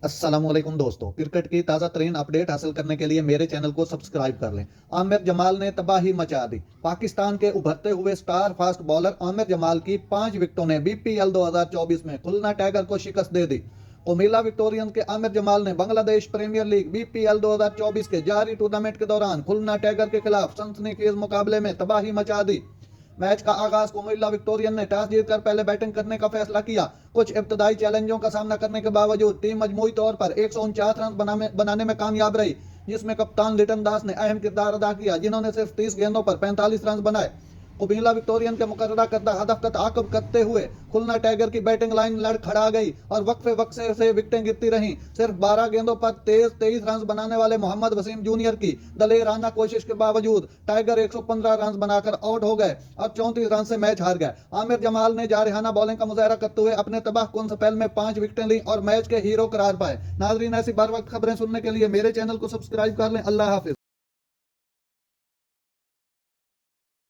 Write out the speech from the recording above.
अस्सलामुअलैकुम दोस्तों, क्रिकेट की ताज़ा तरीन अपडेट हासिल करने के लिए मेरे चैनल को सब्सक्राइब कर लें। आमिर जमाल ने तबाही मचा दी। पाकिस्तान के उभरते हुए star fast bowler Aamir Jamal की 5 विकेटों ने बीपीएल 2024 में खुलना टाइगर को शिकस्त दे दी। कोमिला विक्टोरियन के आमिर जमाल ने बांग्लादेश प्रीमियर लीग बीपीएल 2024 के जारी टूर्नामेंट के दौरान खुलना टाइगर के खिलाफ सनसनीखेज मुकाबले में तबाही मचा दी। मैच का आगाज कुमिल्ला विक्टोरियन ने टॉस जीतकर पहले बैटिंग करने का फैसला किया। कुछ इब्तदाई चैलेंजों का सामना करने के बावजूद टीम मजमूई तौर पर 149 रन बनाने में कामयाब रही, जिसमें कप्तान लिटन दास ने अहम किरदार अदा किया, जिन्होंने सिर्फ 30 गेंदों पर 45 रन बनाए। कुमिल्ला विक्टोरियन के मुकर्ररा करदा हदफ का ताक़ुब करते हुए खुलना टाइगर की बैटिंग लाइन लड़खड़ा गई और वक्फे वक्फे से विकेटें गिरती रहीं। सिर्फ 12 गेंदों पर 23 रन बनाने वाले मोहम्मद वसीम जूनियर की दलेराना कोशिश के बावजूद टाइगर 115 रन बनाकर आउट हो गए और 34 रन से मैच हार गए। आमिर जमाल ने जारहाना बॉलिंग का मुजाहरा करते हुए अपने तबाहकुन स्पेल में 5 विकेटें ली और मैच के हीरो करार पाए। नाजरीन, ऐसी बार वक्त खबरें सुनने के लिए मेरे चैनल को सब्सक्राइब कर लें। अल्लाह हाफिज।